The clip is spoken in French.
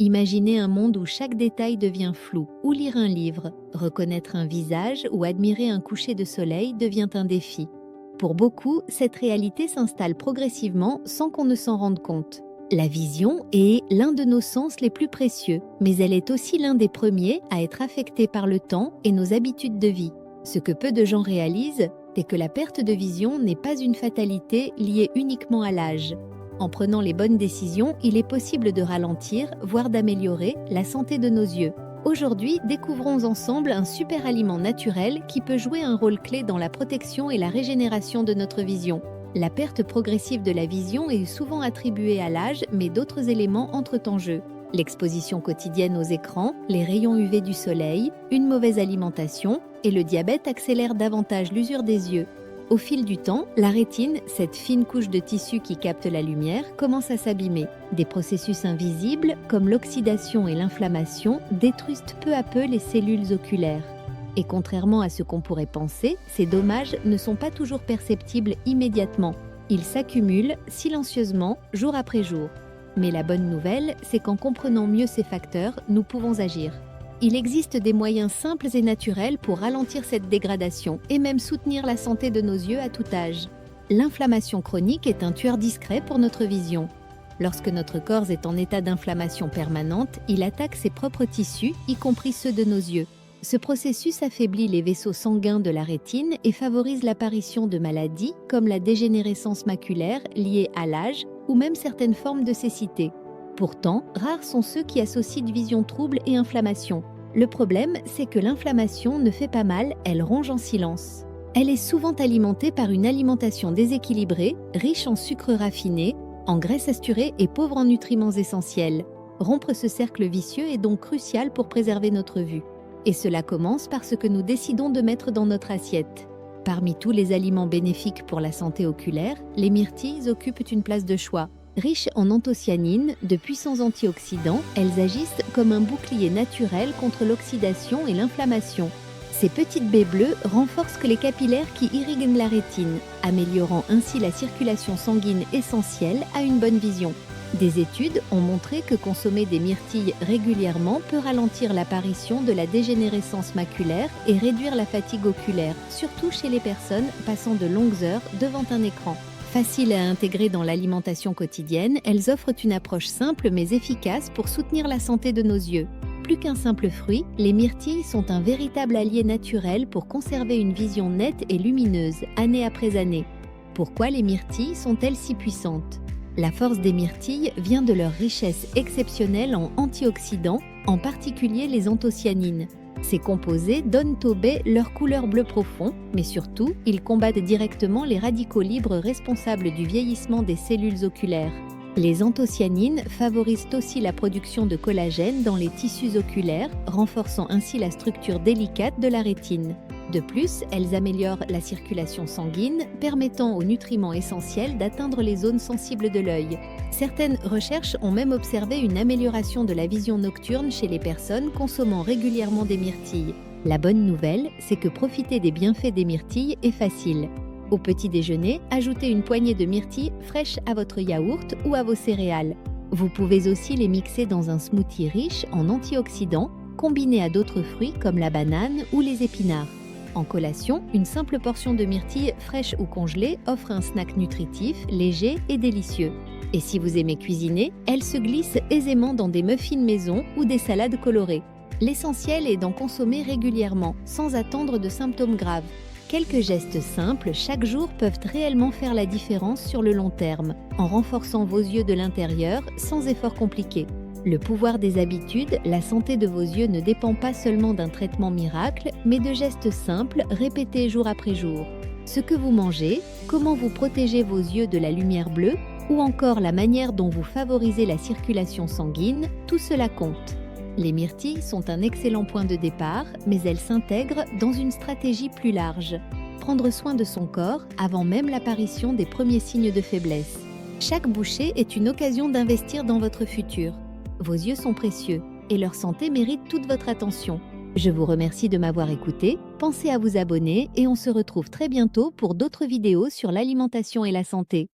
Imaginez un monde où chaque détail devient flou, ou lire un livre, reconnaître un visage ou admirer un coucher de soleil devient un défi. Pour beaucoup, cette réalité s'installe progressivement sans qu'on ne s'en rende compte. La vision est l'un de nos sens les plus précieux, mais elle est aussi l'un des premiers à être affecté par le temps et nos habitudes de vie. Ce que peu de gens réalisent, c'est que la perte de vision n'est pas une fatalité liée uniquement à l'âge. En prenant les bonnes décisions, il est possible de ralentir, voire d'améliorer, la santé de nos yeux. Aujourd'hui, découvrons ensemble un super aliment naturel qui peut jouer un rôle clé dans la protection et la régénération de notre vision. La perte progressive de la vision est souvent attribuée à l'âge, mais d'autres éléments entrent en jeu. L'exposition quotidienne aux écrans, les rayons UV du soleil, une mauvaise alimentation et le diabète accélèrent davantage l'usure des yeux. Au fil du temps, la rétine, cette fine couche de tissu qui capte la lumière, commence à s'abîmer. Des processus invisibles, comme l'oxydation et l'inflammation, détruisent peu à peu les cellules oculaires. Et contrairement à ce qu'on pourrait penser, ces dommages ne sont pas toujours perceptibles immédiatement. Ils s'accumulent silencieusement, jour après jour. Mais la bonne nouvelle, c'est qu'en comprenant mieux ces facteurs, nous pouvons agir. Il existe des moyens simples et naturels pour ralentir cette dégradation et même soutenir la santé de nos yeux à tout âge. L'inflammation chronique est un tueur discret pour notre vision. Lorsque notre corps est en état d'inflammation permanente, il attaque ses propres tissus, y compris ceux de nos yeux. Ce processus affaiblit les vaisseaux sanguins de la rétine et favorise l'apparition de maladies comme la dégénérescence maculaire liée à l'âge ou même certaines formes de cécité. Pourtant, rares sont ceux qui associent vision trouble et inflammation. Le problème, c'est que l'inflammation ne fait pas mal, elle ronge en silence. Elle est souvent alimentée par une alimentation déséquilibrée, riche en sucres raffinés, en graisses saturées et pauvre en nutriments essentiels. Rompre ce cercle vicieux est donc crucial pour préserver notre vue. Et cela commence par ce que nous décidons de mettre dans notre assiette. Parmi tous les aliments bénéfiques pour la santé oculaire, les myrtilles occupent une place de choix. Riches en anthocyanines, de puissants antioxydants, elles agissent comme un bouclier naturel contre l'oxydation et l'inflammation. Ces petites baies bleues renforcent les capillaires qui irriguent la rétine, améliorant ainsi la circulation sanguine essentielle à une bonne vision. Des études ont montré que consommer des myrtilles régulièrement peut ralentir l'apparition de la dégénérescence maculaire et réduire la fatigue oculaire, surtout chez les personnes passant de longues heures devant un écran. Faciles à intégrer dans l'alimentation quotidienne, elles offrent une approche simple mais efficace pour soutenir la santé de nos yeux. Plus qu'un simple fruit, les myrtilles sont un véritable allié naturel pour conserver une vision nette et lumineuse, année après année. Pourquoi les myrtilles sont-elles si puissantes ? La force des myrtilles vient de leur richesse exceptionnelle en antioxydants, en particulier les anthocyanines. Ces composés donnent aux baies leur couleur bleu profond, mais surtout, ils combattent directement les radicaux libres responsables du vieillissement des cellules oculaires. Les anthocyanines favorisent aussi la production de collagène dans les tissus oculaires, renforçant ainsi la structure délicate de la rétine. De plus, elles améliorent la circulation sanguine, permettant aux nutriments essentiels d'atteindre les zones sensibles de l'œil. Certaines recherches ont même observé une amélioration de la vision nocturne chez les personnes consommant régulièrement des myrtilles. La bonne nouvelle, c'est que profiter des bienfaits des myrtilles est facile. Au petit déjeuner, ajoutez une poignée de myrtilles fraîches à votre yaourt ou à vos céréales. Vous pouvez aussi les mixer dans un smoothie riche en antioxydants, combiné à d'autres fruits comme la banane ou les épinards. En collation, une simple portion de myrtilles fraîches ou congelées offre un snack nutritif, léger et délicieux. Et si vous aimez cuisiner, elle se glisse aisément dans des muffins maison ou des salades colorées. L'essentiel est d'en consommer régulièrement, sans attendre de symptômes graves. Quelques gestes simples chaque jour peuvent réellement faire la différence sur le long terme, en renforçant vos yeux de l'intérieur sans effort compliqué. Le pouvoir des habitudes, la santé de vos yeux ne dépend pas seulement d'un traitement miracle, mais de gestes simples répétés jour après jour. Ce que vous mangez, comment vous protégez vos yeux de la lumière bleue, ou encore la manière dont vous favorisez la circulation sanguine, tout cela compte. Les myrtilles sont un excellent point de départ, mais elles s'intègrent dans une stratégie plus large. Prendre soin de son corps avant même l'apparition des premiers signes de faiblesse. Chaque bouchée est une occasion d'investir dans votre futur. Vos yeux sont précieux et leur santé mérite toute votre attention. Je vous remercie de m'avoir écouté, pensez à vous abonner et on se retrouve très bientôt pour d'autres vidéos sur l'alimentation et la santé.